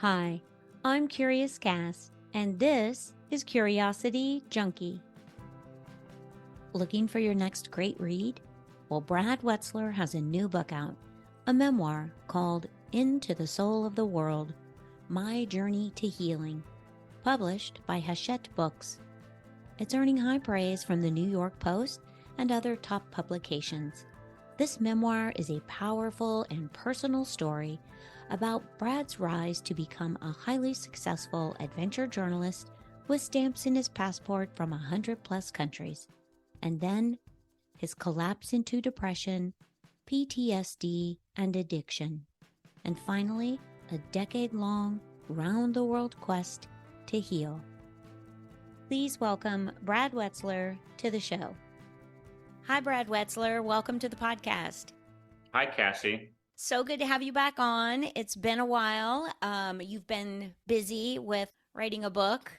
Hi, I'm Curious Cass, and this is Curiosity Junkie. Looking for your next great read? Well, Brad Wetzler has a new book out, a memoir called Into the Soul of the World, My Journey to Healing, published by Hachette Books. It's earning high praise from the New York Post and other top publications. This memoir is a powerful and personal story about Brad's rise to become a highly successful adventure journalist with stamps in his passport from 100+ countries, and then his collapse into depression, PTSD, and addiction, and finally, a decade-long, round-the-world quest to heal. Please welcome Brad Wetzler to the show. Hi, Brad Wetzler. Welcome to the podcast. Hi, Cassie. So good to have you back on. It's been a while. You've been busy with writing a book.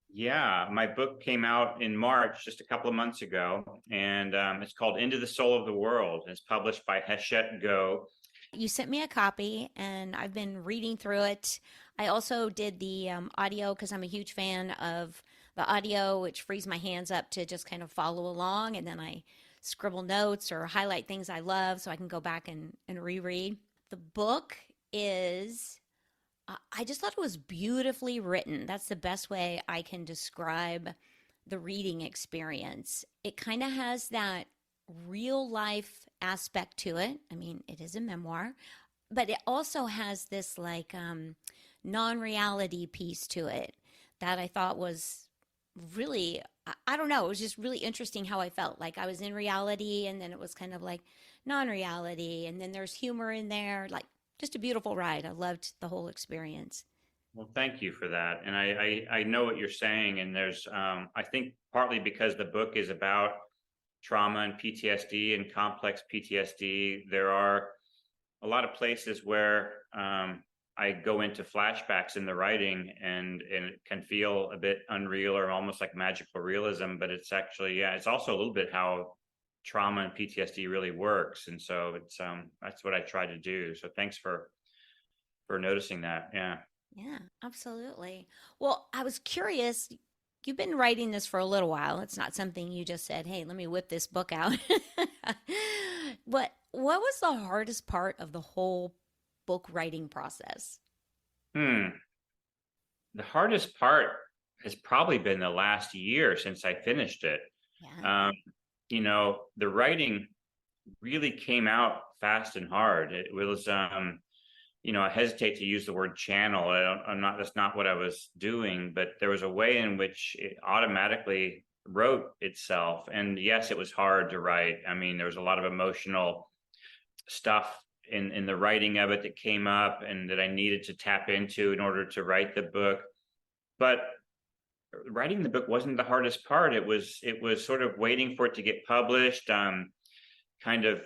Yeah, my book came out in March, just a couple of months ago, and it's called Into the Soul of the World. It's published by Hachette Go. You sent me a copy, and I've been reading through it. I also did the audio because I'm a huge fan of the audio, which frees my hands up to just kind of follow along, and then I scribble notes or highlight things I love so I can go back and reread. The book is, I just thought it was beautifully written. That's the best way I can describe the reading experience. It kind of has that real life aspect to it. I mean, it is a memoir, but it also has this like non-reality piece to it that I thought was really, I don't know, it was just really interesting how I felt. Like I was in reality and then it was kind of like non-reality, and then there's humor in there, like just a beautiful ride. I loved the whole experience. Well, thank you for that. And I know what you're saying. And there's, I think partly because the book is about trauma and PTSD and complex PTSD, there are a lot of places where I go into flashbacks in the writing, and it can feel a bit unreal or almost like magical realism, but it's actually, yeah, it's also a little bit how trauma and PTSD really works. And so it's that's what I try to do. So thanks for noticing that. Yeah. Yeah, absolutely. Well, I was curious. You've been writing this for a little while. It's not something you just said, "Hey, let me whip this book out." But what was the hardest part of the whole book writing process? Hmm. The hardest part has probably been the last year since I finished it. Yeah. Um, the writing really came out fast and hard. It was, I hesitate to use the word channel. That's not what I was doing, but there was a way in which it automatically wrote itself. And yes, it was hard to write. I mean, there was a lot of emotional stuff in the writing of it that came up and that I needed to tap into in order to write the book. But writing the book wasn't the hardest part. It was sort of waiting for it to get published, kind of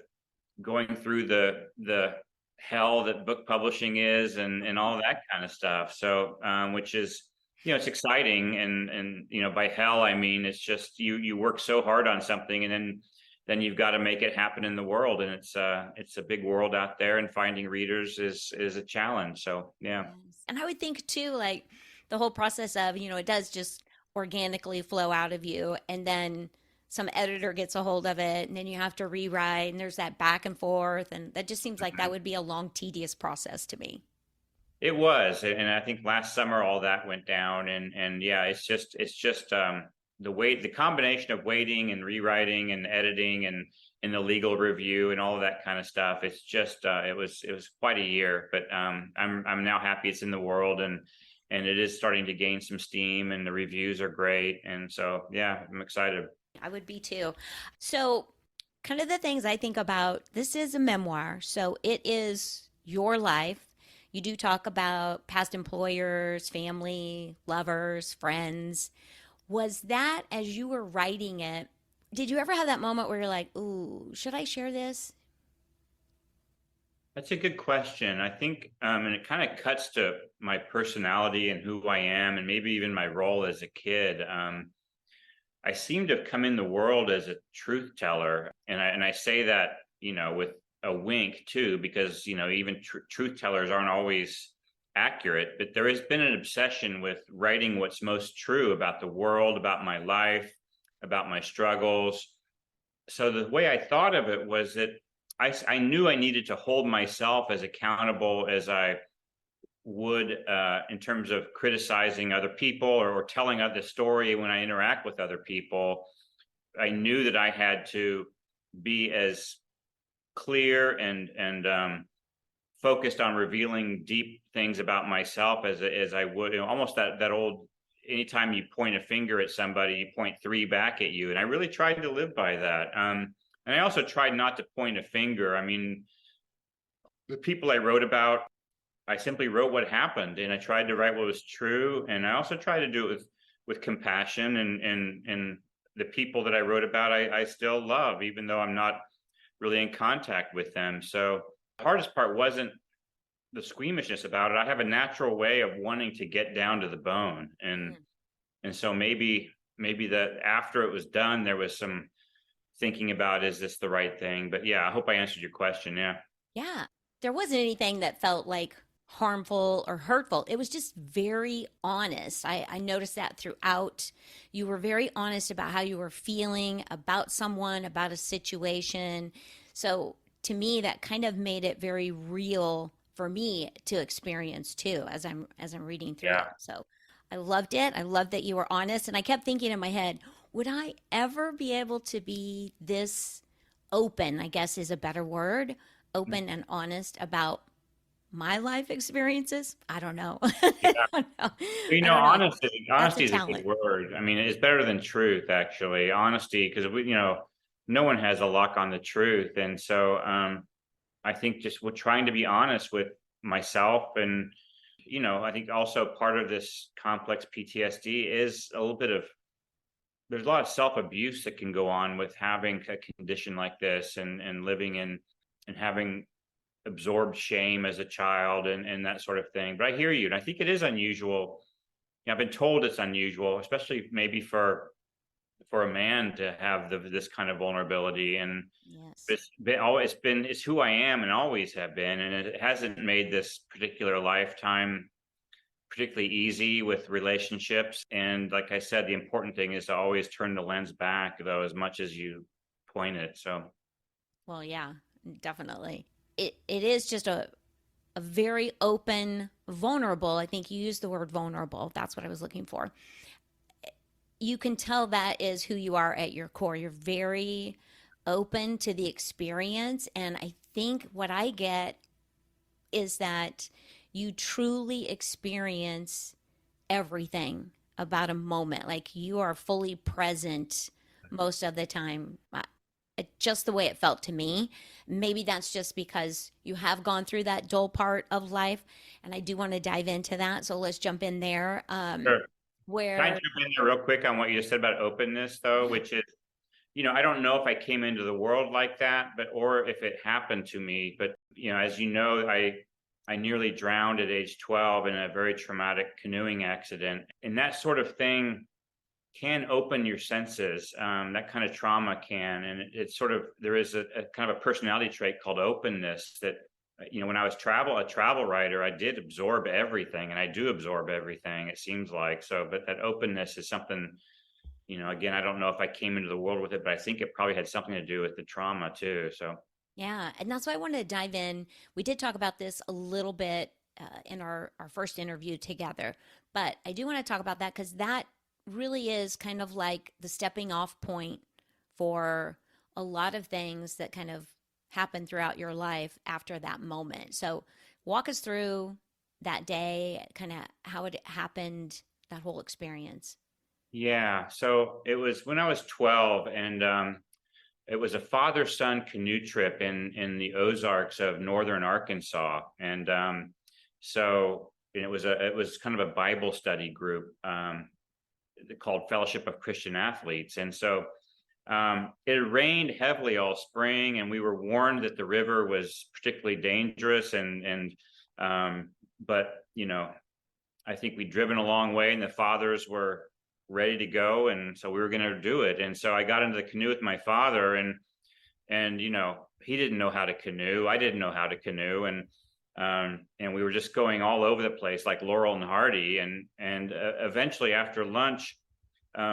going through the hell that book publishing is, and all that kind of stuff. So which is, it's exciting, and by hell I mean it's just you work so hard on something, and then you've got to make it happen in the world, and it's a big world out there, and finding readers is a challenge. So yeah. Yes. And I would think too, like the whole process of, it does just organically flow out of you, and then some editor gets a hold of it, and then you have to rewrite, and there's that back and forth, and that just seems like that would be a long, tedious process to me. It was, and I think last summer all that went down, and yeah, it's just the combination of waiting and rewriting and editing and the legal review and all of that kind of stuff. It's just it was quite a year, but I'm now happy it's in the world, and it is starting to gain some steam, and the reviews are great, and so yeah, I'm excited. I would be too. So, kind of the things I think about, this is a memoir, so it is your life. You do talk about past employers, family, lovers, friends. Was that, as you were writing it, did you ever have that moment where you're like, ooh, should I share this? That's a good question. I think, and it kind of cuts to my personality and who I am, and maybe even my role as a kid. I seem to have come in the world as a truth teller, and I say that with a wink too, because even truth tellers aren't always accurate, but there has been an obsession with writing what's most true about the world, about my life, about my struggles. So the way I thought of it was that I knew I needed to hold myself as accountable as I would in terms of criticizing other people, or telling the story when I interact with other people. I knew that I had to be as clear and focused on revealing deep things about myself as I would, almost that old, anytime you point a finger at somebody, you point three back at you. And I really tried to live by that. And I also tried not to point a finger. I mean, the people I wrote about, I simply wrote what happened, and I tried to write what was true. And I also tried to do it with compassion, and the people that I wrote about, I still love, even though I'm not really in contact with them. So the hardest part wasn't the squeamishness about it. I have a natural way of wanting to get down to the bone. And so maybe that after it was done, there was some thinking about, is this the right thing? But yeah, I hope I answered your question. Yeah. Yeah. There wasn't anything that felt like harmful or hurtful. It was just very honest. I noticed that throughout. You were very honest about how you were feeling about someone, about a situation. So to me, that kind of made it very real for me to experience too, as I'm reading through Yeah. it. So I loved it. I loved that you were honest. And I kept thinking in my head, would I ever be able to be this open, I guess is a better word, open and honest about my life experiences? I don't know. I Yeah. don't know. You I know, don't know. That's a honesty is a good talent. word. I mean, it's better than truth, actually. Honesty, because no one has a lock on the truth. And so I think just we're trying to be honest with myself. And I think also part of this complex PTSD is a little bit of, there's a lot of self-abuse that can go on with having a condition like this, and living in and having absorbed shame as a child, and that sort of thing. But I hear you, and I think it is unusual. I've been told it's unusual, especially maybe for a man to have this kind of vulnerability. And Yes. it's who I am and always have been, and it hasn't made this particular lifetime particularly easy with relationships. And like I said, the important thing is to always turn the lens back, though, as much as you point it. So Well, yeah, definitely. It is just a very open, vulnerable. I think you used the word vulnerable. That's what I was looking for. You can tell that is who you are at your core. You're very open to the experience. And I think what I get is that you truly experience everything about a moment. Like you are fully present most of the time. Just the way it felt to me. Maybe that's just because you have gone through that dull part of life. And I do want to dive into that. So let's jump in there. sure. Can I Where, jump in there real quick on what you just said about openness, though, yeah, which is, I don't know if I came into the world like that, or if it happened to me. But as you know, I nearly drowned at age 12 in a very traumatic canoeing accident, and that sort of thing can open your senses. That kind of trauma can, and it's sort of, there is a kind of a personality trait called openness that, when I was a travel writer, I did absorb everything, and I do absorb everything, it seems like. So, but that openness is something, again, I don't know if I came into the world with it, but I think it probably had something to do with the trauma too. So, yeah. And that's why I wanted to dive in. We did talk about this a little bit in our first interview together, but I do want to talk about that because that really is kind of like the stepping off point for a lot of things that kind of happen throughout your life after that moment. So, walk us through that day, kind of how it happened, that whole experience. yeah. So it was when I was 12, and it was a father-son canoe trip in the Ozarks of northern Arkansas. And so it was kind of a Bible study group called Fellowship of Christian Athletes. And so it rained heavily all spring, and we were warned that the river was particularly dangerous. But I think we'd driven a long way, and the fathers were ready to go, and so we were going to do it. And so I got into the canoe with my father, and he didn't know how to canoe. I didn't know how to canoe, and we were just going all over the place like Laurel and Hardy. And eventually, after lunch,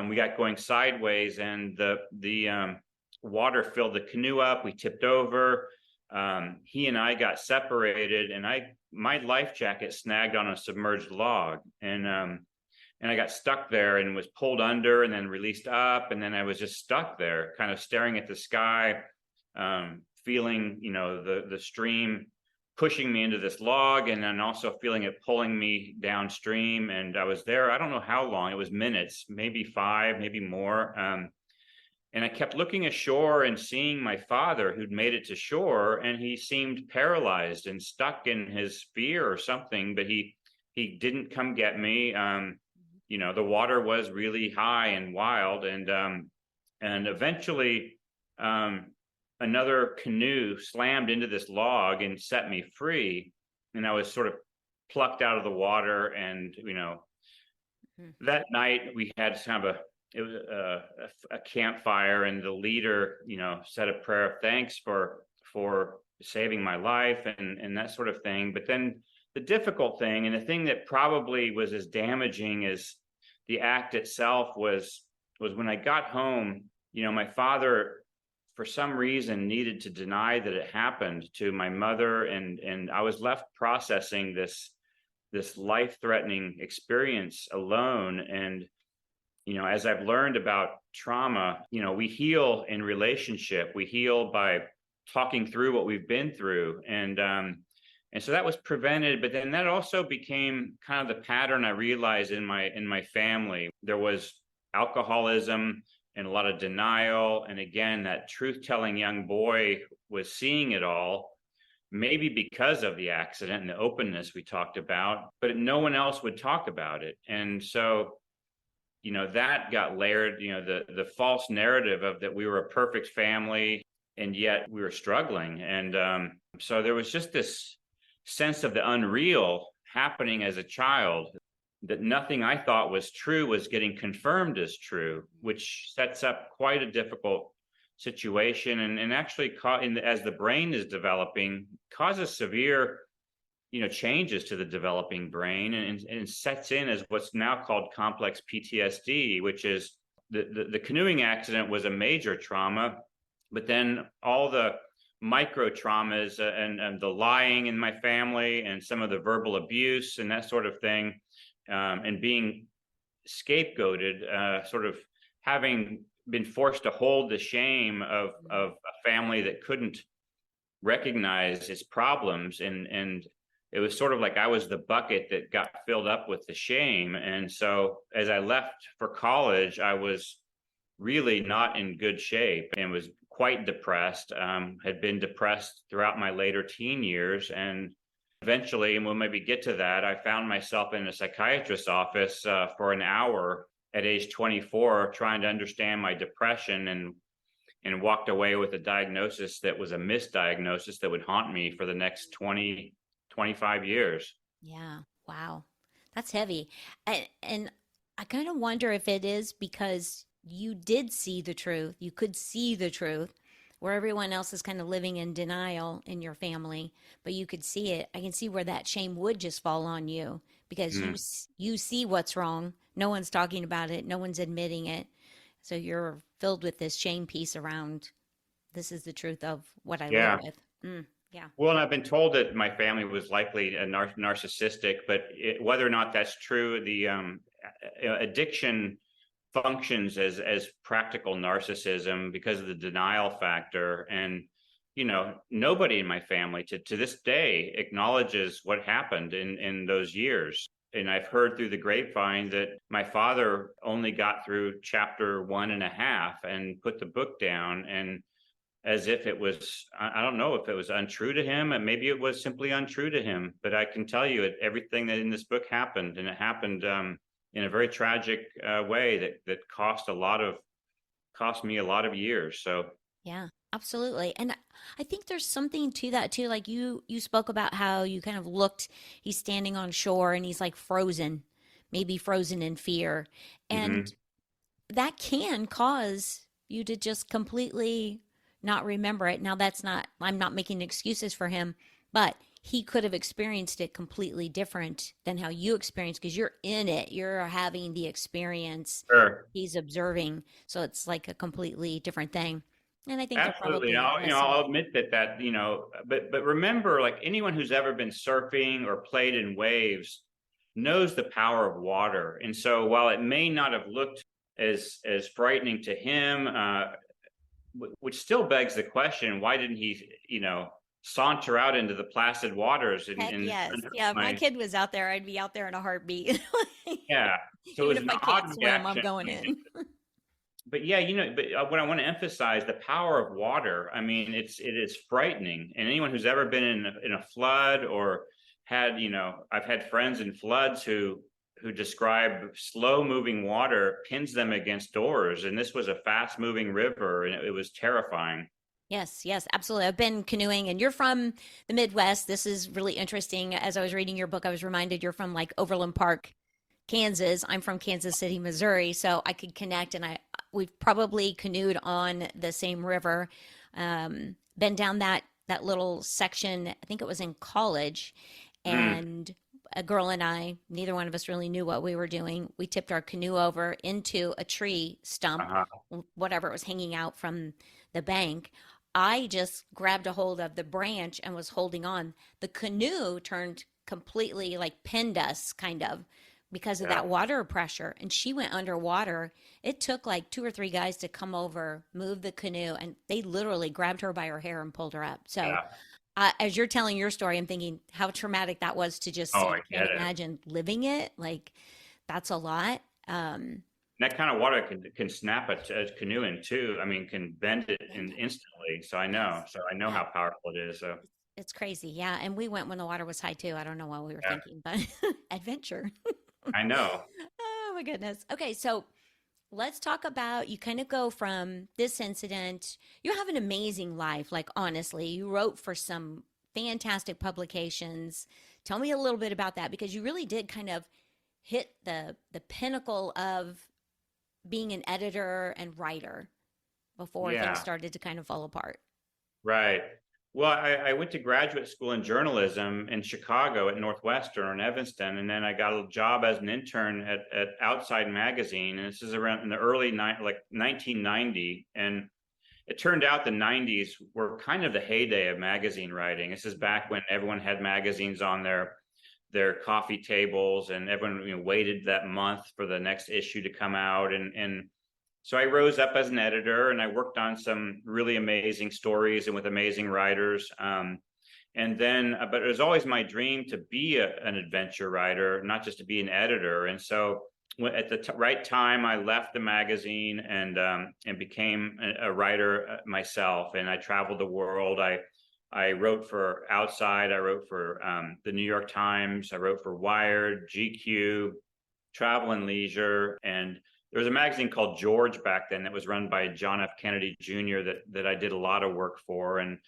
we got going sideways, and the water filled the canoe up. We tipped over. He and I got separated, and my life jacket snagged on a submerged log, and I got stuck there and was pulled under and then released up, and then I was just stuck there, kind of staring at the sky, feeling the stream pushing me into this log, and then also feeling it pulling me downstream. And I was there, I don't know how long, it was minutes, maybe 5, maybe more. And I kept looking ashore and seeing my father, who'd made it to shore, and he seemed paralyzed and stuck in his fear or something, but he didn't come get me. The water was really high and wild, and eventually another canoe slammed into this log and set me free, and I was sort of plucked out of the water. And that night we had kind of a campfire, and the leader said a prayer of thanks for saving my life and that sort of thing. But then the difficult thing, and the thing that probably was as damaging as the act itself, was when I got home. My father, for some reason, needed to deny that it happened to my mother, and I was left processing this life-threatening experience alone. And as I've learned about trauma, we heal in relationship. We heal by talking through what we've been through, and so that was prevented. But then that also became kind of the pattern I realized in my family. There was alcoholism and a lot of denial. And again, that truth-telling young boy was seeing it all, maybe because of the accident and the openness we talked about, but no one else would talk about it. And so, that got layered, the false narrative of that we were a perfect family, and yet we were struggling. And so there was just this sense of the unreal happening as a child, that nothing I thought was true was getting confirmed as true, which sets up quite a difficult situation, and actually as the brain is developing, causes severe changes to the developing brain, and sets in as what's now called complex PTSD, which is the canoeing accident was a major trauma, but then all the micro traumas, and the lying in my family, and some of the verbal abuse and that sort of thing, and being scapegoated, sort of having been forced to hold the shame of a family that couldn't recognize its problems, and it was sort of like I was the bucket that got filled up with the shame. And so as I left for college, I was really not in good shape and was quite depressed, had been depressed throughout my later teen years. And eventually, and we'll maybe get to that, I found myself in a psychiatrist's office for an hour at age 24, trying to understand my depression, and walked away with a diagnosis that was a misdiagnosis that would haunt me for the next 20, 25 years. Yeah. Wow. That's heavy. And I kind of wonder if it is because you did see the truth. You could see the truth where everyone else is kind of living in denial in your family, but you could see it. I can see where that shame would just fall on you because you see what's wrong. No one's talking about it. No one's admitting it. So you're filled with this shame piece around this is the truth of what I live Yeah. with. Yeah. Well, and I've been told that my family was likely a narcissistic, but whether or not that's true, the addiction functions as practical narcissism because of the denial factor. And nobody in my family to this day acknowledges what happened in those years. And I've heard through the grapevine that my father only got through chapter 1.5 and put the book down, and as if it was, I don't know if it was untrue to him, and maybe it was simply untrue to him, but I can tell you everything that in this book happened, and it happened in a very tragic way that cost me a lot of years. So Yeah, absolutely. And I think there's something to that too. Like you spoke about how you kind of looked, he's standing on shore and he's like frozen, maybe frozen in fear. And mhm. that can cause you to just completely not remember it. Now that's not I'm not making excuses for him, but he could have experienced it completely different than how you experienced, because you're in it, you're having the experience, Sure. he's observing, so it's like a completely different thing. And I think they're Absolutely. probably I'll, less. I'll admit that, but remember, like anyone who's ever been surfing or played in waves knows the power of water. And so while it may not have looked as frightening to him, which still begs the question, why didn't he, saunter out into the placid waters Heck and yes. Yeah, if my kid was out there, I'd be out there in a heartbeat. yeah. So it Even was if an I odd can't swim, I'm reaction. going in. But yeah, what I want to emphasize, the power of water. I mean, it is frightening, and anyone who's ever been in a flood or had, I've had friends in floods who describe slow moving water pins them against doors, and this was a fast moving river, and it was terrifying. Yes, yes, absolutely. I've been canoeing, and you're from the Midwest. This is really interesting. As I was reading your book, I was reminded you're from like Overland Park, Kansas. I'm from Kansas City, Missouri, so I could connect. And we've probably canoed on the same river. Been down that little section. I think it was in college, Mm, and a girl and I, neither one of us really knew what we were doing. We tipped our canoe over into a tree stump, uh-huh. whatever was hanging out from the bank. I just grabbed a hold of the branch and was holding on. The canoe turned completely, like, pinned us kind of because of Yeah, that water pressure, and she went underwater. It took like two or three guys to come over, move the canoe, and they literally grabbed her by her hair and pulled her up. So yeah. as you're telling your story, I'm thinking how traumatic that was to just Oh, see. I I get can't it. imagine living it. Like, that's a lot. That kind of water can snap a canoe in two. I mean, can bend it And instantly. So yes, I know yeah, how powerful it is. So it's crazy. Yeah, and we went when the water was high too. I don't know what we were yeah, thinking, but adventure. I know. Oh my goodness. Okay, so let's talk about, you kind of go from this incident. You have an amazing life, like, honestly. You wrote for some fantastic publications. Tell me a little bit about that, because you really did kind of hit the pinnacle of being an editor and writer before things Yeah. started to kind of fall apart. Right. Well, I went to graduate school in journalism in Chicago at Northwestern in Evanston, and then I got a job as an intern at Outside Magazine, and this is around in the like 1990. And it turned out the 90s were kind of the heyday of magazine writing. This is back when everyone had magazines on their coffee tables, and everyone waited that month for the next issue to come out, and so I rose up as an editor, and I worked on some really amazing stories and with amazing writers. And then, but it was always my dream to be an adventure writer, not just to be an editor. And so, at the right time, I left the magazine and became a writer myself. And I traveled the world. I wrote for Outside. I wrote for the New York Times. I wrote for Wired, GQ, Travel and Leisure, and there was a magazine called George back then that was run by John F. Kennedy Jr. that I did a lot of work for and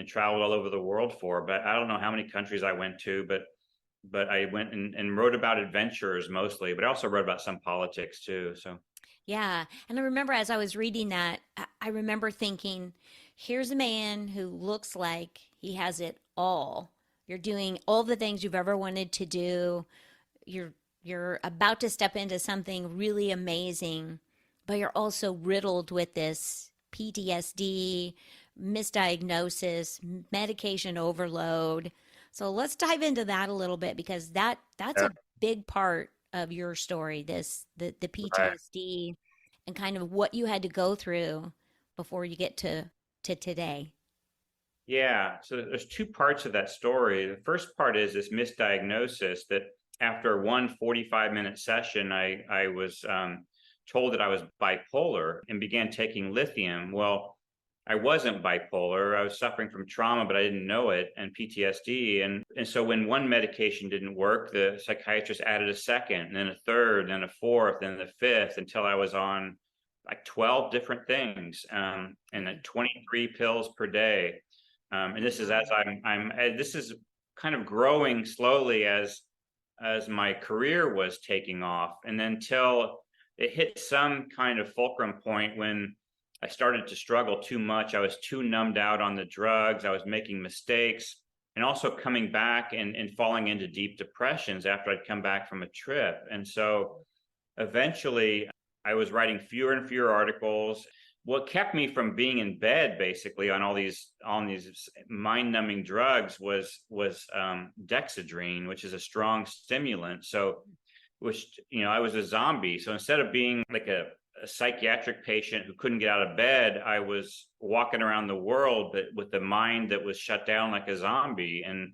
traveled all over the world for. But I don't know how many countries I went to, but I went and wrote about adventures mostly, but I also wrote about some politics too. So Yeah. And I remember as I was reading that, I remember thinking, here's a man who looks like he has it all. You're doing all the things you've ever wanted to do. You're you're about to step into something really amazing, but you're also riddled with this PTSD, misdiagnosis, medication overload. So let's dive into that a little bit, because that's yeah, a big part of your story, this the right. PTSD and kind of what you had to go through before you get to today. Yeah. So there's two parts of that story. The first part is this misdiagnosis that after one 45-minute session, I was told that I was bipolar and began taking lithium. Well, I wasn't bipolar. I was suffering from trauma, but I didn't know it, and PTSD. And so when one medication didn't work, the psychiatrist added a second, and then a third, and a fourth, and the fifth, until I was on like 12 different things and 23 pills per day. And this is as Wow. this is kind of growing slowly as my career was taking off, and then till it hit some kind of fulcrum point when I started to struggle too much. I was too numbed out on the drugs. I was making mistakes. and also coming back and falling into deep depressions after I'd come back from a trip. And so eventually I was writing fewer and fewer articles. What kept me from being in bed basically on these mind-numbing drugs was dexedrine, which is a strong stimulant. So, which, I was a zombie. So instead of being like a psychiatric patient who couldn't get out of bed, I was walking around the world, but with the mind that was shut down like a zombie, and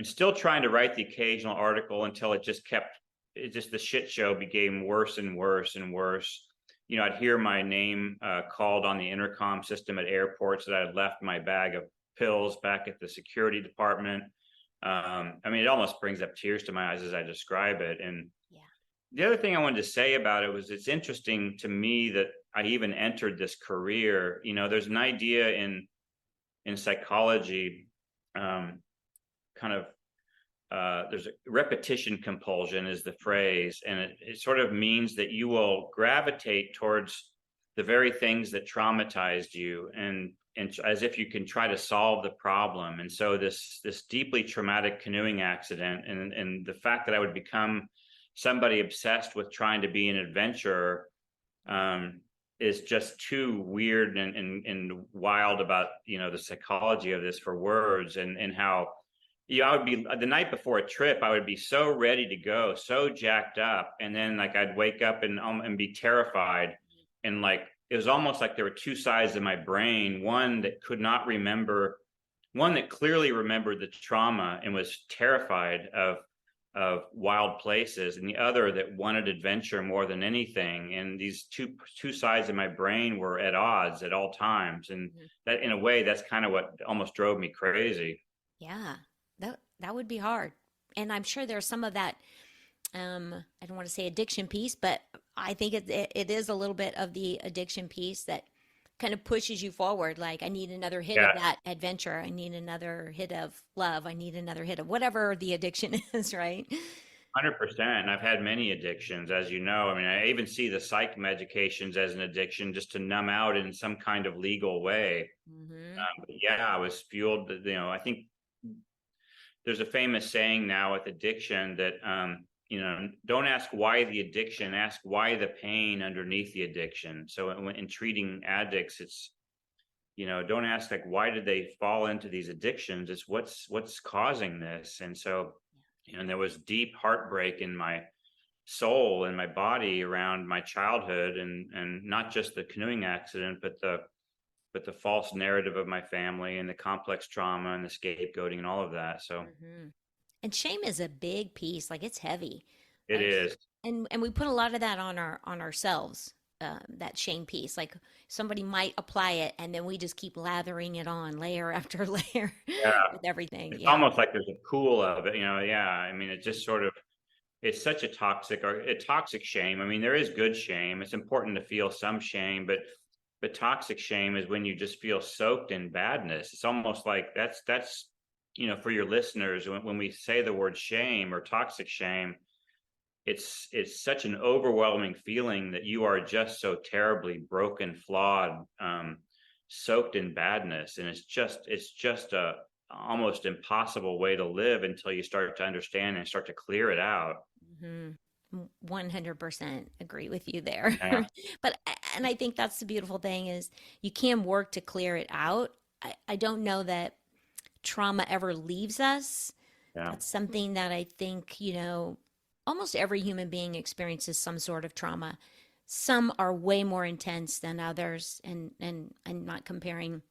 still trying to write the occasional article until the shit show became worse and worse and worse. I'd hear my name called on the intercom system at airports that I had left my bag of pills back at the security department. It almost brings up tears to my eyes as I describe it. And the other thing I wanted to say about it was it's interesting to me that I even entered this career. There's an idea in psychology, there's a repetition compulsion is the phrase, and it sort of means that you will gravitate towards the very things that traumatized you, and as if you can try to solve the problem. And so this deeply traumatic canoeing accident, and the fact that I would become somebody obsessed with trying to be an adventurer is just too weird and wild about the psychology of this for words, and how I would be the night before a trip, I would be so ready to go, so jacked up, and then like I'd wake up and be terrified, and like it was almost like there were two sides of my brain, one that clearly remembered the trauma and was terrified of wild places, and the other that wanted adventure more than anything. And these two sides of my brain were at odds at all times, and that, in a way, that's kind of what almost drove me crazy. Yeah, that would be hard. And I'm sure there's some of that, I don't want to say addiction piece, but I think it is a little bit of the addiction piece that kind of pushes you forward. Like, I need another hit of that adventure. I need another hit of love. I need another hit of whatever the addiction is, right? 100%. I've had many addictions, as you know. I even see the psych medications as an addiction, just to numb out in some kind of legal way. But yeah, I was fueled. I think there's a famous saying now with addiction that, don't ask why the addiction, ask why the pain underneath the addiction. So in treating addicts, it's, don't ask like, why did they fall into these addictions? It's what's causing this. And so, there was deep heartbreak in my soul and my body around my childhood, and not just the canoeing accident, but the false narrative of my family and the complex trauma and the scapegoating and all of that. So And shame is a big piece. Like, it's heavy. it is. And we put a lot of that on ourselves. That shame piece. Like, somebody might apply it, and then we just keep lathering it on layer after layer with everything. It's almost like there's a pool of it. It just sort of, it's such a toxic shame. There is good shame. It's important to feel some shame, but toxic shame is when you just feel soaked in badness. It's almost like that's for your listeners, when we say the word shame or toxic shame, it's such an overwhelming feeling that you are just so terribly broken, flawed, soaked in badness, and it's just a almost impossible way to live until you start to understand and start to clear it out. 100% agree with you there. Yeah. And I think that's the beautiful thing is you can work to clear it out. I don't know that trauma ever leaves us. Yeah. That's something that I think, almost every human being experiences some sort of trauma. Some are way more intense than others, and I'm not comparing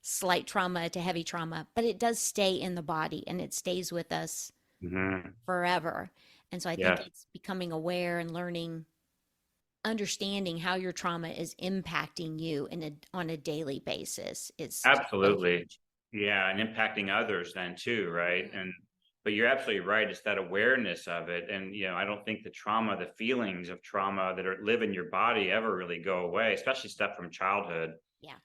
slight trauma to heavy trauma, but it does stay in the body and it stays with us forever. And so I think it's becoming aware and learning, understanding how your trauma is impacting you on a daily basis. It's Absolutely. Yeah, and impacting others then too, right? But you're absolutely right. It's that awareness of it. And, I don't think the feelings of trauma that live in your body ever really go away, especially stuff from childhood. Yeah.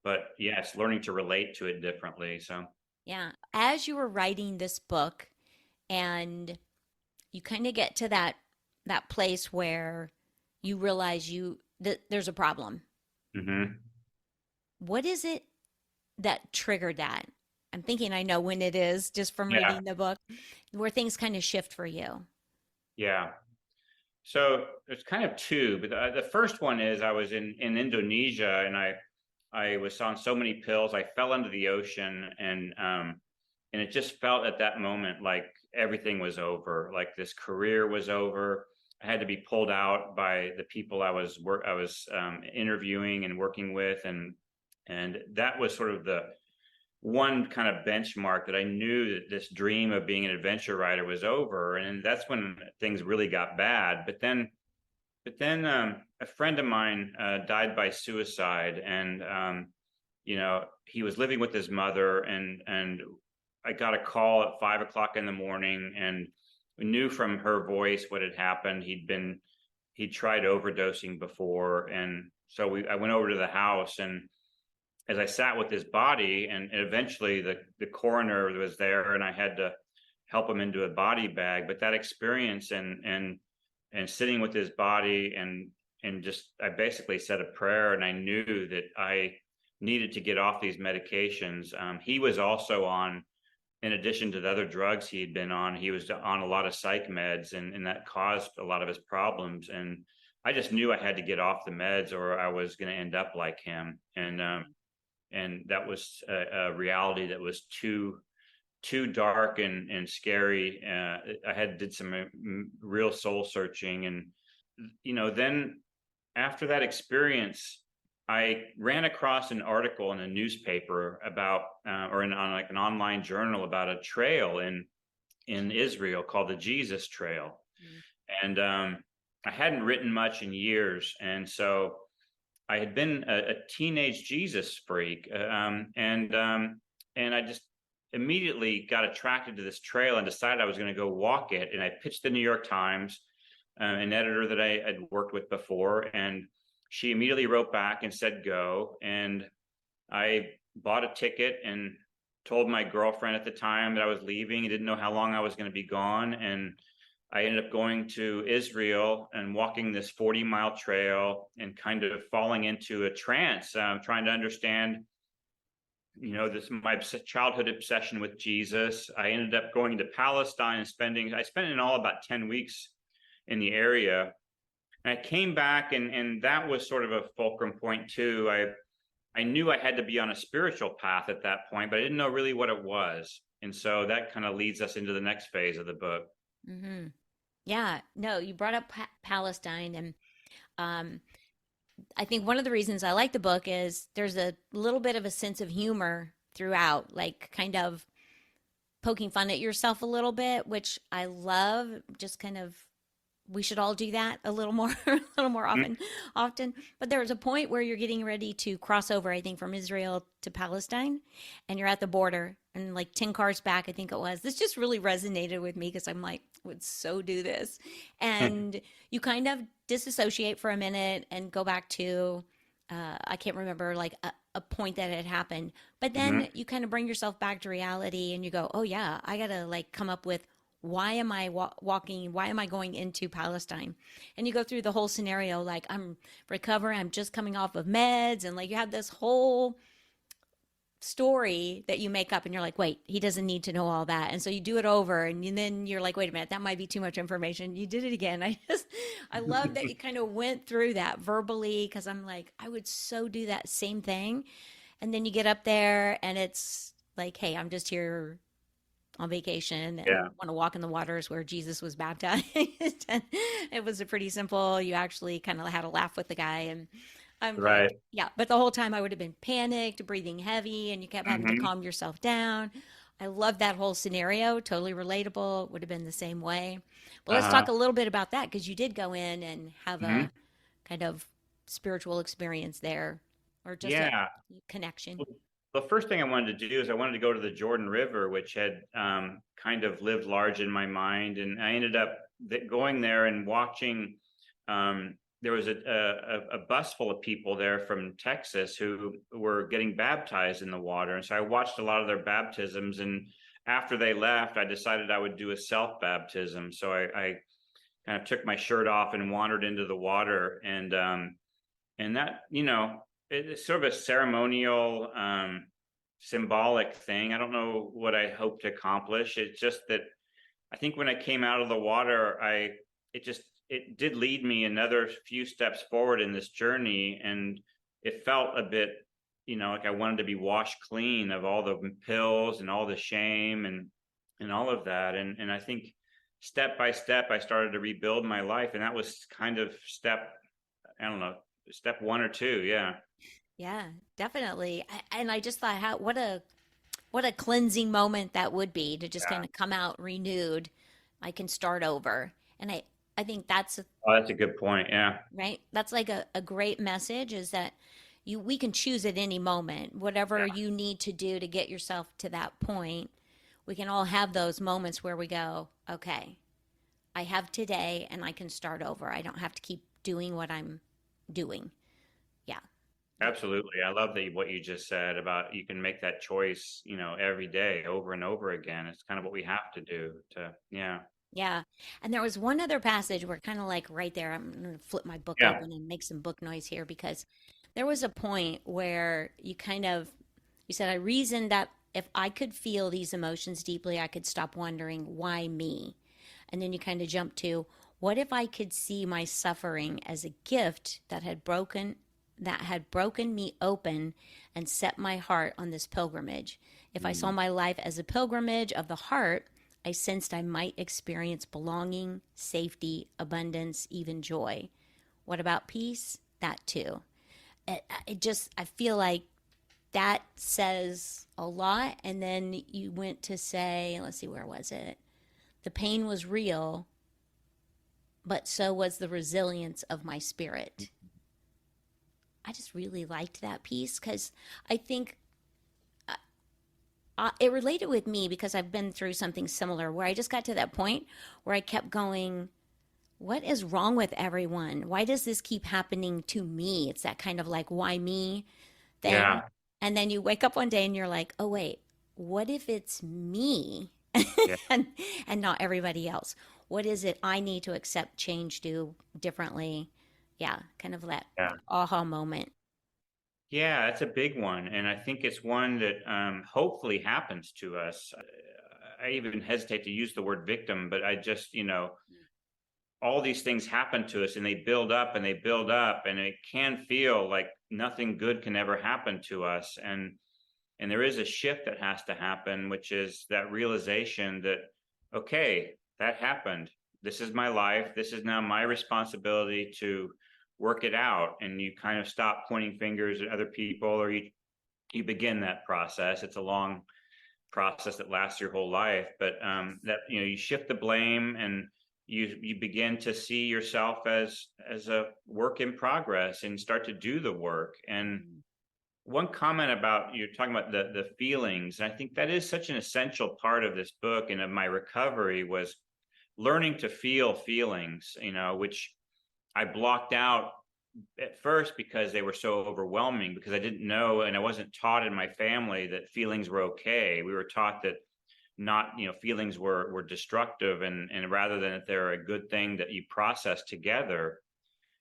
But yeah, it's learning to relate to it differently. So yeah, as you were writing this book and you kind of get to that place where you realize that there's a problem. What is it that triggered that? I'm thinking I know when it is just from Yeah, reading the book, where things kind of shift for you. yeah. So there's kind of two, but the first one is I was in Indonesia, and I was on so many pills. I fell into the ocean, and it just felt at that moment like everything was over, like this career was over. I had to be pulled out by the people I was interviewing and working with, and that was sort of the one kind of benchmark that I knew that this dream of being an adventure writer was over. And that's when things really got bad. But then a friend of mine died by suicide, and he was living with his mother, and I got a call at 5 o'clock in the morning, and we knew from her voice what had happened. He'd tried overdosing before, and so I went over to the house, and as I sat with his body, and eventually the coroner was there, and I had to help him into a body bag. But that experience and sitting with his body, and just I basically said a prayer, and I knew that I needed to get off these medications. He was also on, in addition to the other drugs he had been on, he was on a lot of psych meds, and that caused a lot of his problems. And I just knew I had to get off the meds, or I was going to end up like him. And that was a reality that was too dark and scary. I had did some real soul searching, and then after that experience, I ran across an article in a newspaper about, on like an online journal, about a trail in Israel called the Jesus Trail, Mm. and I hadn't written much in years, and so I had been a teenage Jesus freak, and I just immediately got attracted to this trail and decided I was going to go walk it. And I pitched the New York Times, an editor that I had worked with before, and she immediately wrote back and said go. And I bought a ticket and told my girlfriend at the time that I was leaving. I didn't know how long I was going to be gone, and I ended up going to Israel and walking this 40-mile trail and kind of falling into a trance, trying to understand, this my childhood obsession with Jesus. I ended up going to Palestine and I spent in all about 10 weeks in the area. And I came back, and that was sort of a fulcrum point too. I knew I had to be on a spiritual path at that point, but I didn't know really what it was. And so that kind of leads us into the next phase of the book. Hmm. Yeah, no, you brought up Palestine, and um, I think one of the reasons I like the book is there's a little bit of a sense of humor throughout, like kind of poking fun at yourself a little bit, which I love. Just kind of we should all do that a little more a little more often. But there's a point where you're getting ready to cross over, I think, from Israel to Palestine, and you're at the border, and like 10 cars back, I think it was. This just really resonated with me because I'm like, would so do this. And you kind of disassociate for a minute and go back to I can't remember, like a point that had happened, but then Mhm. you kind of bring yourself back to reality, and you go, oh yeah, I gotta like come up with, why am I walking? Why am I going into Palestine? And you go through the whole scenario, like I'm recovering, I'm just coming off of meds, and like you have this whole story that you make up, and you're like, wait, he doesn't need to know all that. And so you do it over, and then you're like, wait a minute, that might be too much information. You did it again. I love that you kind of went through that verbally, because I'm like, I would so do that same thing. And then you get up there, and it's like, hey, I'm just here on vacation and Yeah. want to walk in the waters where Jesus was baptized. And it was a pretty simple. You actually kind of had a laugh with the guy, and I'm like, Right. yeah. But the whole time I would have been panicked, breathing heavy, and you kept having to Hmm. calm yourself down. I love that whole scenario. Totally relatable. Would have been the same way. But let's talk Uh-huh. a little bit about that, because you did go in and have Hmm. a kind of spiritual experience there, or just a Yeah. connection. Well, the first thing I wanted to do is I wanted to go to the Jordan River, which had kind of lived large in my mind, and I ended up going there and watching. There was a bus full of people there from Texas who were getting baptized in the water, and so I watched a lot of their baptisms. And after they left, I decided I would do a self baptism. So I kind of took my shirt off and wandered into the water, and that it's sort of a ceremonial symbolic thing. I don't know what I hope to accomplish. It's just that I think when I came out of the water, it just it did lead me another few steps forward in this journey, and it felt a bit, like I wanted to be washed clean of all the pills and all the shame and all of that. And I think step by step, I started to rebuild my life, and that was kind of I don't know, step one or two. Yeah, Yeah, definitely. And I just thought, how what a cleansing moment that would be to just yeah. kind of come out renewed. I can start over. And I think that's Oh, that's a good point. Yeah, right. That's like a great message is that we can choose at any moment, whatever yeah, you need to do to get yourself to that point. We can all have those moments where we go, okay, I have today and I can start over. I don't have to keep doing what I'm doing. Yeah. Yeah. absolutely. I love that what you just said about you can make that choice, every day over and over again. It's kind of what we have to do to, yeah, Yeah. And there was one other passage where kind of like right there, I'm going to flip my book yeah, open and make some book noise here because there was a point where you said, I reasoned that if I could feel these emotions deeply, I could stop wondering why me. And then you kind of jump to, what if I could see my suffering as a gift that had broken me open and set my heart on this pilgrimage? If I saw mm, my life as a pilgrimage of the heart, I sensed I might experience belonging, safety, abundance, even joy. What about peace? That too. I feel like that says a lot. And then you went to say, let's see, where was it? The pain was real, but so was the resilience of my spirit. I just really liked that piece because I think it related with me because I've been through something similar where I just got to that point where I kept going, what is wrong with everyone? Why does this keep happening to me? It's that kind of like, why me thing. yeah, And then you wake up one day and you're like, oh, wait, what if it's me yeah, and, and not everybody else? What is it I need to accept, change, do differently? Yeah, kind of that yeah. aha moment. Yeah, that's a big one. And I think it's one that hopefully happens to us. I even hesitate to use the word victim, but I just, all these things happen to us and they build up and they build up, and it can feel like nothing good can ever happen to us. And there is a shift that has to happen, which is that realization that, okay, that happened. This is my life. This is now my responsibility to work it out. And you kind of stop pointing fingers at other people, or you begin that process. It's a long process that lasts your whole life, but that you shift the blame, and you begin to see yourself as a work in progress and start to do the work. And Mm. one comment about, you're talking about the feelings, and I think that is such an essential part of this book and of my recovery, was learning to feel feelings, which I blocked out at first because they were so overwhelming, because I didn't know, and I wasn't taught in my family that feelings were okay. We were taught that not, feelings were destructive, and rather than that they're a good thing that you process together.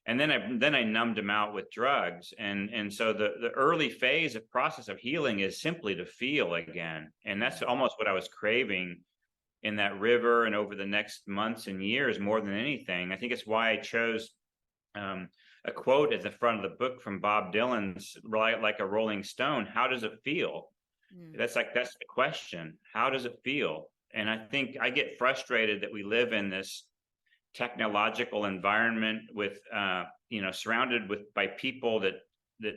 And then I numbed them out with drugs, and so the early phase of process of healing is simply to feel again, and that's almost what I was craving in that river and over the next months and years more than anything. I think it's why I chose um, a quote at the front of the book from Bob Dylan's Like a Rolling Stone. How does it feel? Mm. That's the question. How does it feel? And I think I get frustrated that we live in this technological environment with surrounded with by people that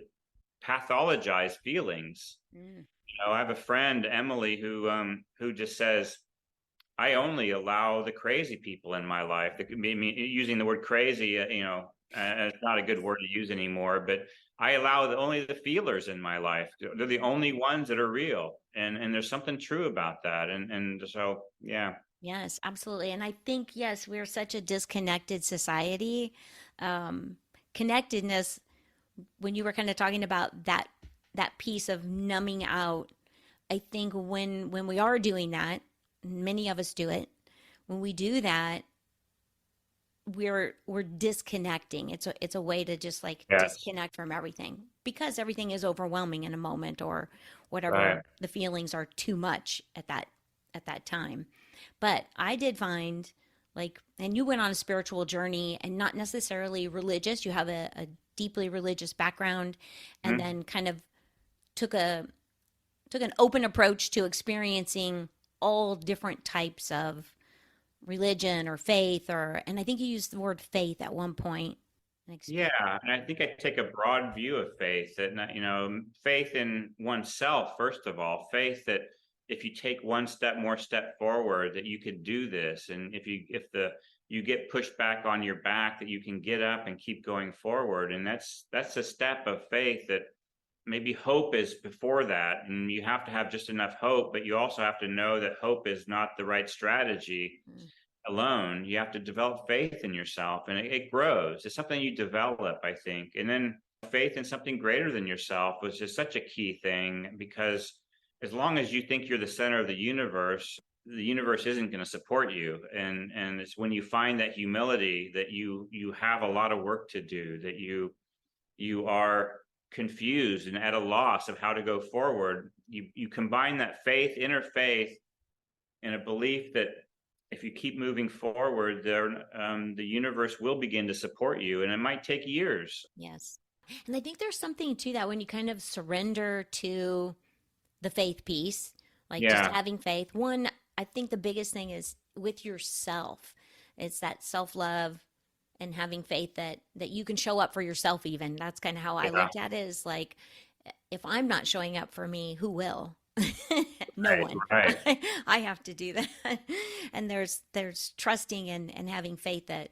pathologize feelings. Mm. I have a friend, Emily, who just says, I only allow the crazy people in my life. Using the word crazy, it's not a good word to use anymore, but I allow only the feelers in my life. They're the only ones that are real. And there's something true about that. And so, yeah. Yes, absolutely. And I think, yes, we're such a disconnected society. Um, Connectedness, when you were kind of talking about that piece of numbing out, I think when we are doing that, many of us do it, when we do that, we're disconnecting. It's a way to just like Yes. disconnect from everything because everything is overwhelming in a moment or whatever Right. the feelings are too much at that time. But I did find like, and you went on a spiritual journey and not necessarily religious. You have a deeply religious background, and Mhm. then kind of took a took an open approach to experiencing all different types of religion or faith, or and I think you used the word faith at one point. Yeah, and I think I take a broad view of faith that, faith in oneself, first of all, faith that if you take one step forward, that you could do this. And if you get pushed back on your back, that you can get up and keep going forward. And that's a step of faith that maybe hope is before that. And you have to have just enough hope, but you also have to know that hope is not the right strategy Mm, alone. You have to develop faith in yourself, and it grows. It's something you develop, I think. And then faith in something greater than yourself was just such a key thing, because as long as you think you're the center of the universe isn't going to support you. And it's when you find that humility that you have a lot of work to do, that you are confused and at a loss of how to go forward. You combine that faith, inner faith, and a belief that if you keep moving forward, the universe will begin to support you, and it might take years. yes. And I think there's something to that when you kind of surrender to the faith piece, like just Yeah, having faith. One, I think the biggest thing is with yourself. It's that self-love and having faith that you can show up for yourself even. That's kind of how I yeah, looked at it, is like if I'm not showing up for me, who will? No right, one. right. I have to do that. And there's trusting and having faith that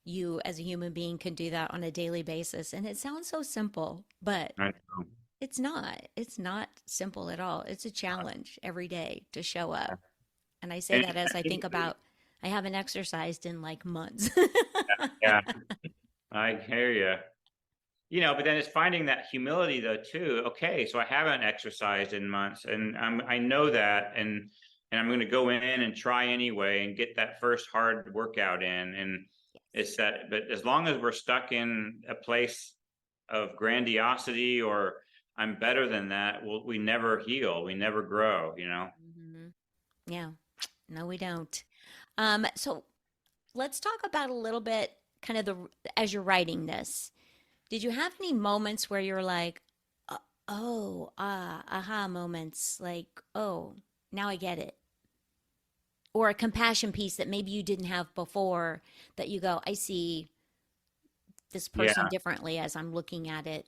you as a human being can do that on a daily basis. And it sounds so simple, but I know. it's not. It's not simple at all. It's a challenge every day to show up. And I say And that as I think it's- about I haven't exercised in like months. yeah, I hear you. But then it's finding that humility though too. Okay, so I haven't exercised in months, and I know that, and I'm going to go in and try anyway and get that first hard workout in. And it's that, but as long as we're stuck in a place of grandiosity, or I'm better than that, we never heal, we never grow. Mhm. Yeah. No, we don't. So let's talk about a little bit kind of the as you're writing this. Did you have any moments where you're like, oh, aha moments, like, oh, now I get it? Or a compassion piece that maybe you didn't have before that you go, I see this person Yeah, differently as I'm looking at it.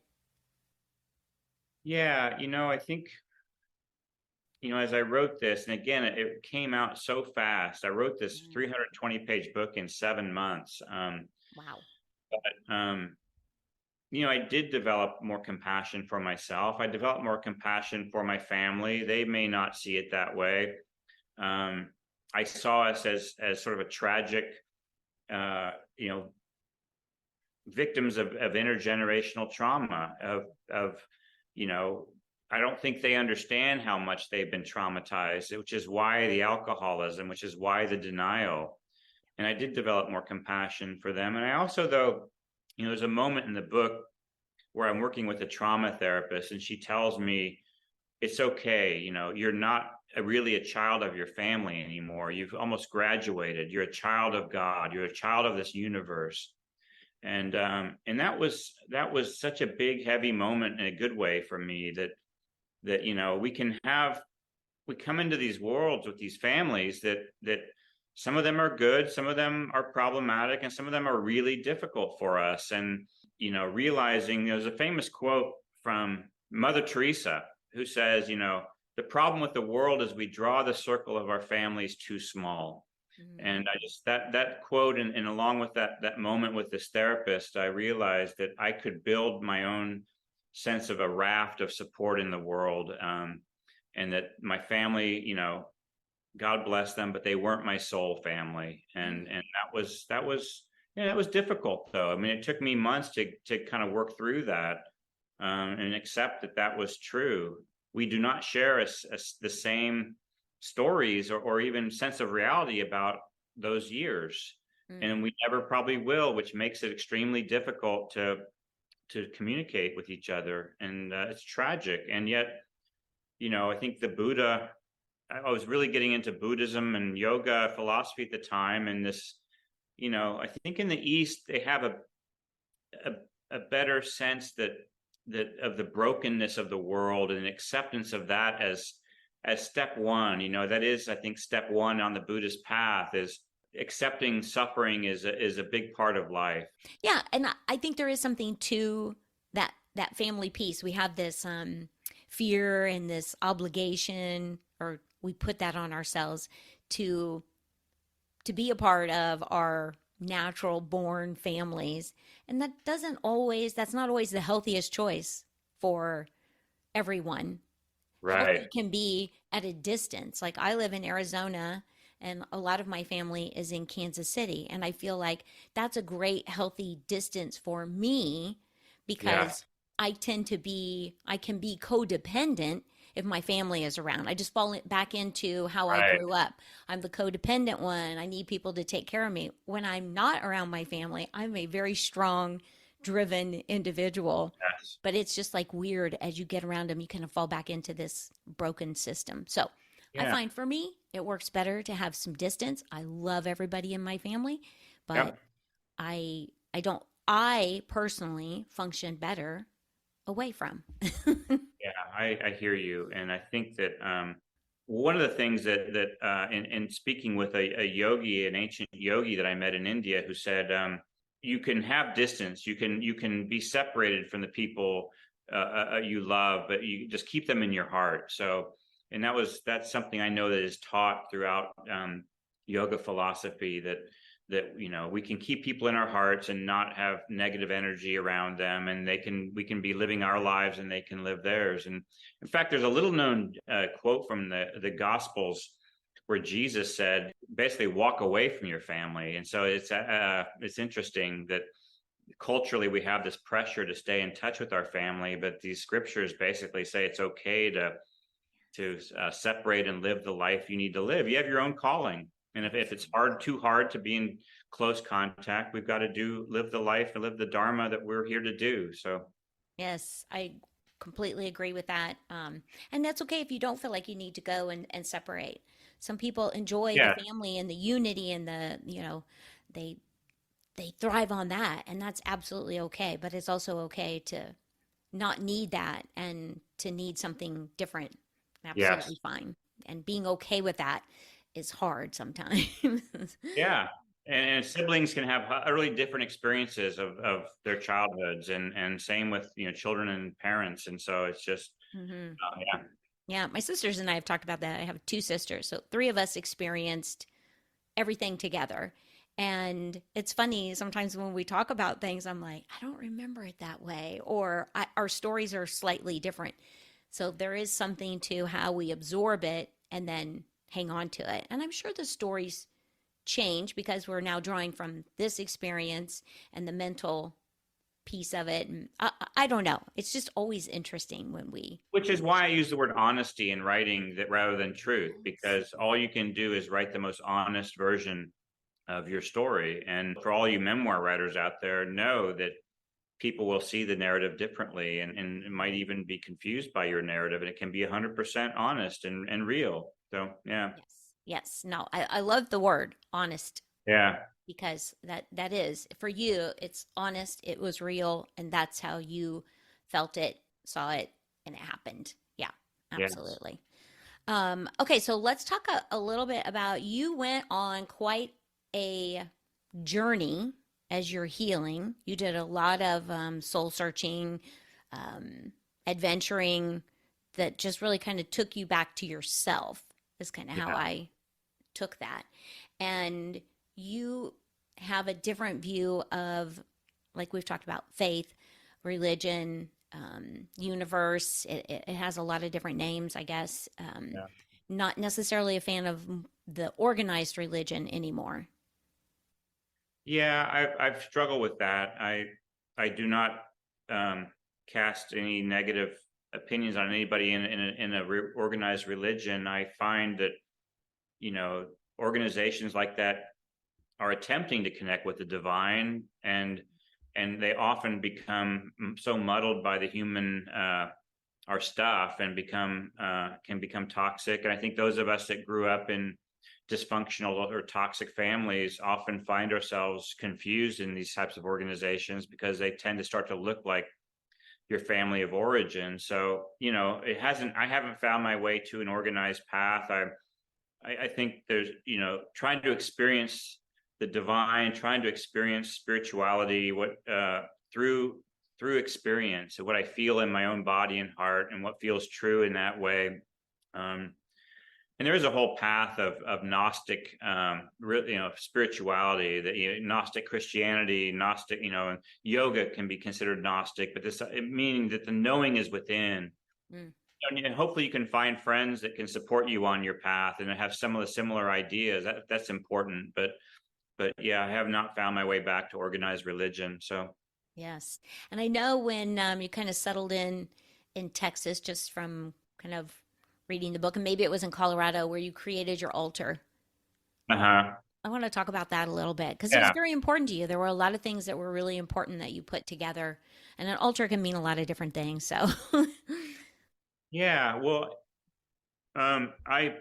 yeah, I think, as I wrote this, and again, it came out so fast. I wrote this Mm, 320-page book in 7 months. wow. Um, I did develop more compassion for myself. I developed more compassion for my family. They may not see it that way. Um, I saw us as sort of a tragic, uh, you know, victims of intergenerational trauma. Of you know, I don't think they understand how much they've been traumatized, which is why the alcoholism, which is why the denial. And I did develop more compassion for them. And I also, though, there's a moment in the book where I'm working with a trauma therapist, and she tells me it's okay. You're not really a child of your family anymore. You've almost graduated. You're a child of God. You're a child of this universe. And that was such a big, heavy moment in a good way for me, that we come into these worlds with these families that some of them are good, some of them are problematic, and some of them are really difficult for us. And realizing, there's a famous quote from Mother Teresa, who says, the problem with the world is we draw the circle of our families too small. Mm, And I just that quote, and along with that moment with this therapist, I realized that I could build my own sense of a raft of support in the world. And that my family, God bless them, but they weren't my soul family. And mm, and that was difficult, though. I mean, it took me months to kind of work through that, and accept that was true. We do not share the same stories, or even sense of reality about those years. Mm. and we never probably will, which makes it extremely difficult to communicate with each other, and it's tragic. And yet, I think the Buddha. I was really getting into Buddhism and yoga philosophy at the time, and this, I think in the East they have a, a better sense that of the brokenness of the world and acceptance of that as step one. That is, I think, step one on the Buddhist path is accepting suffering is a big part of life. Yeah, and I think there is something to that family piece. We have this fear and this obligation, or we put that on ourselves to be a part of our natural born families, and that's not always the healthiest choice for everyone. Right. Healthy can be at a distance. Like I live in Arizona and a lot of my family is in Kansas City. And I feel like that's a great healthy distance for me Yes. because I can be codependent if my family is around. I just fall back into how I Right. grew up. I'm the codependent one. I need people to take care of me. When I'm not around my family, I'm a very strong, driven individual, Yes. but it's just like weird as you get around them, you kind of fall back into this broken system. So I Yeah. find for me, it works better to have some distance. I love everybody in my family, but Yep. I personally function better away from. Yeah, I hear you, and I think that one of the things that in speaking with a yogi, an ancient yogi that I met in India, who said you can have distance, you can be separated from the people you love, but you just keep them in your heart. So, and that's something I know that is taught throughout yoga philosophy, that we can keep people in our hearts and not have negative energy around them, and we can be living our lives and they can live theirs. And in fact, there's a little known quote from the Gospels where Jesus said basically walk away from your family. And so it's interesting that culturally we have this pressure to stay in touch with our family, but these scriptures basically say it's okay to separate and live the life you need to live. You have your own calling. And if it's too hard to be in close contact, we've got to live the life and live the Dharma that we're here to do. So, Yes, I completely agree with that. And that's okay if you don't feel like you need to go and separate. Some people enjoy the yeah, family and the unity and they they thrive on that, and that's absolutely okay. But it's also okay to not need that and to need something different. yes, Absolutely fine. And being okay with that is hard sometimes. yeah. And siblings can have utterly different experiences of their childhoods, and same with children and parents. And so it's just Hmm. yeah, Yeah, my sisters and I have talked about that. I have two sisters, so three of us experienced everything together. And it's funny sometimes when we talk about things, I'm like, I don't remember it that way, or our stories are slightly different. So there is something to how we absorb it and then hang on to it. And I'm sure the stories change because we're now drawing from this experience and the mental piece of it. And I don't know. It's just always interesting when we. which is why I use the word honesty in writing that rather than truth, because all you can do is write the most honest version of your story. And for all you memoir writers out there, know that people will see the narrative differently, and it might even be confused by your narrative, and it can be 100% honest and real. So yeah. Yes. Yes. No, I love the word honest Yeah. because that is for you, it's honest, it was real, and that's how you felt it, saw it, and it happened. Yeah, Yes. absolutely. Okay, so let's talk a little bit about you went on quite a journey as you're healing. You did a lot of soul searching, um, adventuring that just really kind of took you back to yourself, is kind of how Yeah. I took that. And you have a different view of, like we've talked about, faith, religion, universe. It has a lot of different names, I guess. Yeah. Not necessarily a fan of the organized religion anymore. Yeah, I've struggled with that. I do not um, cast any negative opinions on anybody in a organized religion. I find that organizations like that are attempting to connect with the divine, and they often become so muddled by the human our stuff, and become can become toxic. And I think those of us that grew up in dysfunctional or toxic families often find ourselves confused in these types of organizations, because they tend to start to look like your family of origin. So, I haven't found my way to an organized path. I think there's, trying to experience the divine, trying to experience spirituality, through experience, and what I feel in my own body and heart, and what feels true in that way. And there is a whole path of Gnostic, spirituality, that Gnostic Christianity, Gnostic, and yoga can be considered Gnostic, but this meaning that the knowing is within. Mm. And hopefully you can find friends that can support you on your path and have some of the similar ideas. That's important. But yeah, I have not found my way back to organized religion. So Yes. And I know when you kind of settled in Texas, just from kind of reading the book, and maybe it was in Colorado where you created your altar. uh-huh. I want to talk about that a little bit because it was Yeah. very important to you. There were a lot of things that were really important that you put together, and an altar can mean a lot of different things. So, Yeah. Well, I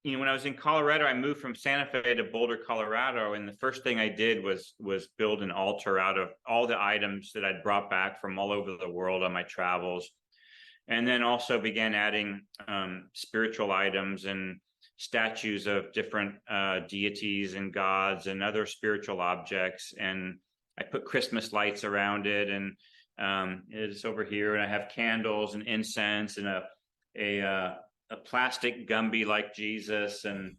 when I was in Colorado, I moved from Santa Fe to Boulder, Colorado, and the first thing I did was build an altar out of all the items that I'd brought back from all over the world on my travels, and then also began adding spiritual items and statues of different deities and gods and other spiritual objects. And I put Christmas lights around it, and it's over here. And I have candles and incense and a plastic Gumby like Jesus, um,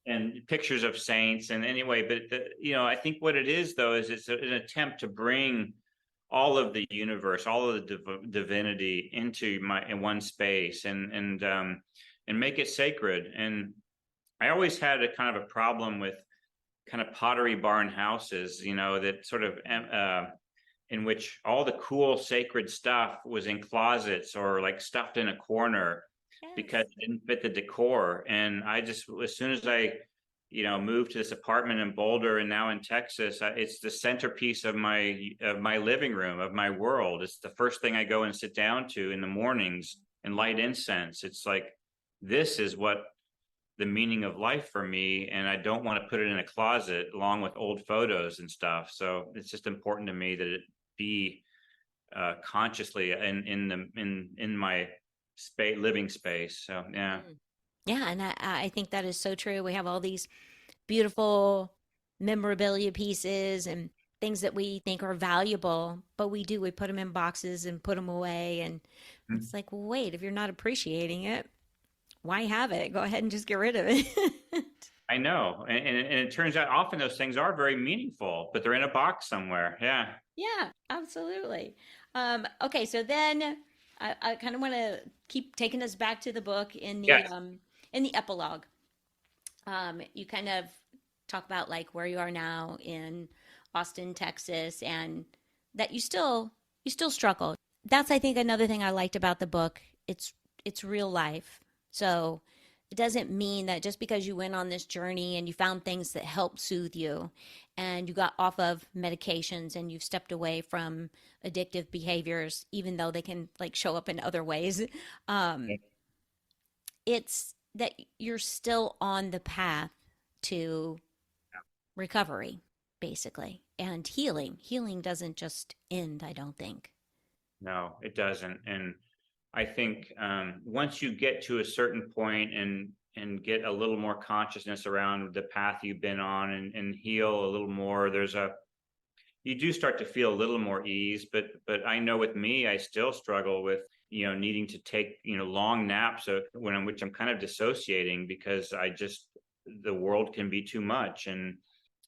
and pictures of saints. And anyway, but I think what it is, though, is it's an attempt to bring all of the universe, all of the divinity into in one space, and make it sacred. And I always had a kind of a problem with kind of pottery barn houses, that sort of in which all the cool sacred stuff was in closets or like stuffed in a corner because yes. it didn't fit the decor. And I just, as soon as I moved to this apartment in Boulder and now in Texas, it's the centerpiece of my living room, of my world. It's the first thing I go and sit down to in the mornings and light incense. It's like, this is what the meaning of life for me, and I don't want to put it in a closet along with old photos and stuff. So it's just important to me that it be consciously in my living space. So yeah. Mm. Yeah, and I think that is so true. We have all these beautiful memorabilia pieces and things that we think are valuable, but we put them in boxes and put them away. And Mm-hmm. it's like, well, wait, if you're not appreciating it, why have it? Go ahead and just get rid of it. I know. And it turns out often those things are very meaningful, but they're in a box somewhere. Yeah. Yeah, absolutely. Okay, so then I kind of want to keep taking us back to the book Yes. in the epilogue. You kind of talk about like where you are now in Austin, Texas, and that you still struggle. That's I think another thing I liked about the book. It's real life. So it doesn't mean that just because you went on this journey and you found things that help soothe you and you got off of medications and you've stepped away from addictive behaviors, even though they can like show up in other ways, um, it's that you're still on the path to recovery, basically, and healing. Healing doesn't just end, I don't think. No, it doesn't. And I think once you get to a certain point and get a little more consciousness around the path you've been on, and heal a little more, you do start to feel a little more ease. But I know with me, I still struggle with needing to take long naps which I'm kind of dissociating, because the world can be too much, and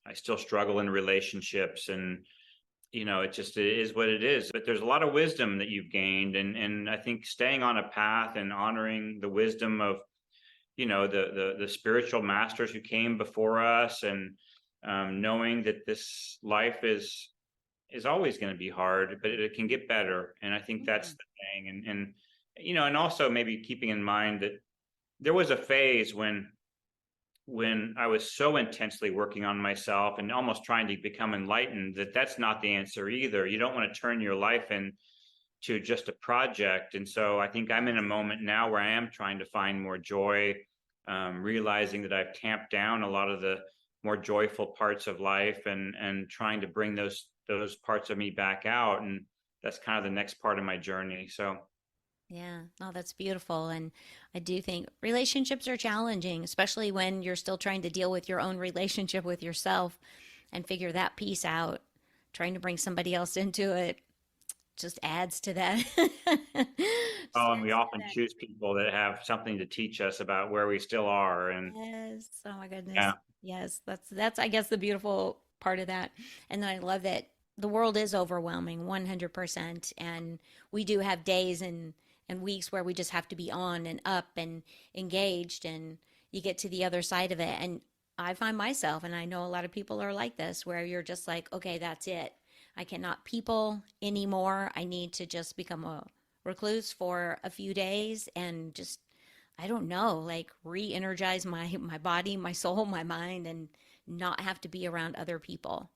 I still struggle in relationships. And it is what it is. But there's a lot of wisdom that you've gained, and I think staying on a path and honoring the wisdom of the spiritual masters who came before us, and knowing that this life is always going to be hard, but it can get better. And I think that's Mhm. the thing. And also maybe keeping in mind that there was a phase when when I was so intensely working on myself and almost trying to become enlightened, that that's not the answer either. You don't want to turn your life into just a project. And so I think I'm in a moment now where I am trying to find more joy, realizing that I've tamped down a lot of the more joyful parts of life, and trying to bring those parts of me back out. And that's kind of the next part of my journey. So Yeah, no, that's beautiful. And I do think relationships are challenging, especially when you're still trying to deal with your own relationship with yourself and figure that piece out. Trying to bring somebody else into it just adds to that. Just oh, and we adds to often that. choose people that have something to teach us about where we still are. And Yes. Oh my yeah, goodness. Yes. That's I guess the beautiful part of that. And then I love that the world is overwhelming 100%. And we do have days and weeks where we just have to be on and up and engaged, and you get to the other side of it. And I find myself, and I know a lot of people are like this, where you're just like, okay, that's it. I cannot people anymore. I need to just become a recluse for a few days and just, I don't know, like re-energize my body, my soul, my mind, and not have to be around other people.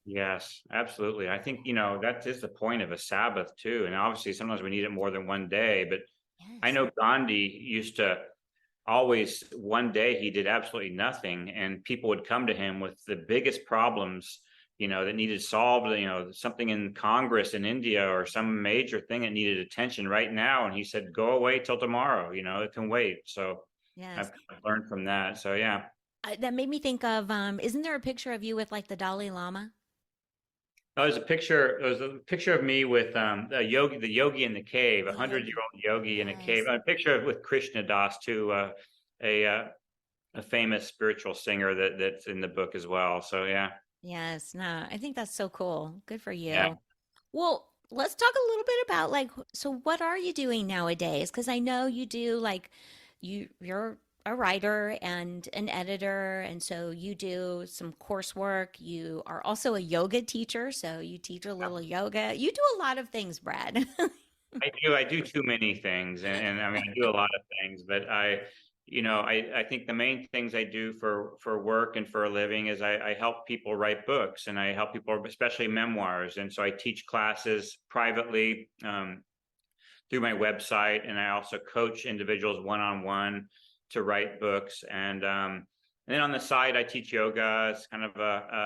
yes, absolutely. I think, that is the point of a Sabbath too. And obviously sometimes we need it more than one day, but I Yes. know Gandhi used to always, one day he did absolutely nothing, and people would come to him with the biggest problems, that needed solved, something in Congress in India or some major thing that needed attention right now. And he said, go away till tomorrow, it can wait. So I've Yes. kind of learned from that. So yeah. That made me think of, isn't there a picture of you with like the Dalai Lama? Oh, there's a picture. There's a picture of me with the yogi in the cave, a The yogi. 100-year-old yogi in a cave. Yes. A picture of with Krishna Das too, a uh, a famous spiritual singer that's in the book as well. So yeah, Yes. No, I think that's so cool. Good for yeah. you. Well, let's talk a little bit about like, so what are you doing nowadays? Because I know you do like, you're a writer and an editor, and so you do some coursework. You are also a yoga teacher, so you teach a little yoga. You do a lot of things, Brad. I do too many things, and I mean I do a lot of things, but I think the main things I do for work and for a living is I help people write books, and I help people, especially memoirs. And so I teach classes privately, through my website, and I also coach individuals one-on-one to write books. And then on the side, I teach yoga. It's kind of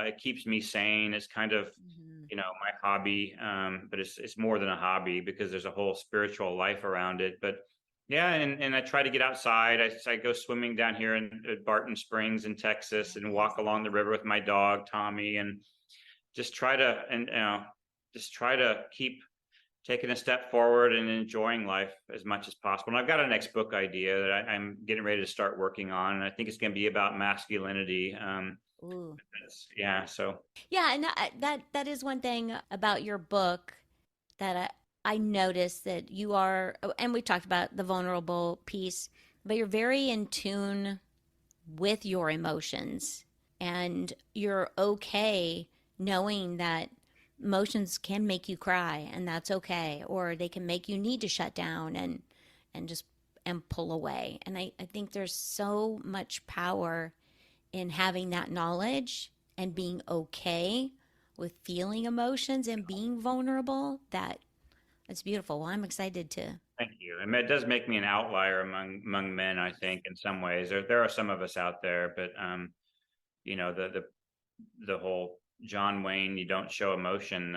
it keeps me sane. It's kind of, Mhm. my hobby, but it's more than a hobby because there's a whole spiritual life around it. But yeah, and I try to get outside. I go swimming down here in Barton Springs in Texas, and Yes. walk along the river with my dog Tommy, and just try to and just try to keep taking a step forward and enjoying life as much as possible. And I've got a next book idea that I'm getting ready to start working on, and I think it's going to be about masculinity. Ooh. Yeah, so Yeah, and that is one thing about your book that I noticed that you are, and we talked about the vulnerable piece, but you're very in tune with your emotions, and you're okay knowing that emotions can make you cry, and that's okay, or they can make you need to shut down and just and pull away. And I think there's so much power in having that knowledge and being okay with feeling emotions and being vulnerable. That's beautiful. Well, I'm excited to. thank you. I mean, it does make me an outlier among men, I think, in some ways. There are some of us out there, but the whole John Wayne, you don't show emotion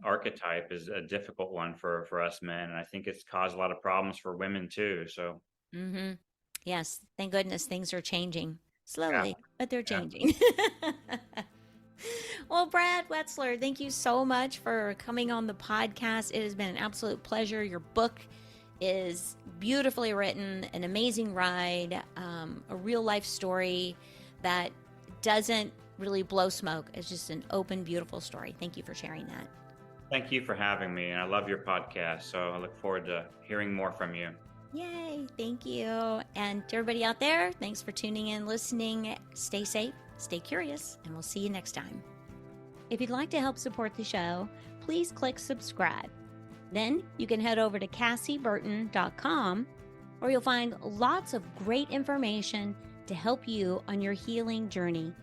archetype is a difficult one for us men, and I think it's caused a lot of problems for women too. So Mm-hmm. Yes, thank goodness things are changing yeah, slowly, but they're yeah. changing. Well, Brad Wetzler, thank you so much for coming on the podcast. It has been an absolute pleasure. Your book is beautifully written, an amazing ride, a real life story that doesn't really blow smoke. It's just an open, beautiful story. Thank you for sharing that. Thank you for having me, and I love your podcast. So I look forward to hearing more from you. Yay, thank you. And to everybody out there, thanks for tuning in, listening. Stay safe, stay curious, and we'll see you next time. If you'd like to help support the show, please click subscribe. Then you can head over to CassieBurton.com, where you'll find lots of great information to help you on your healing journey.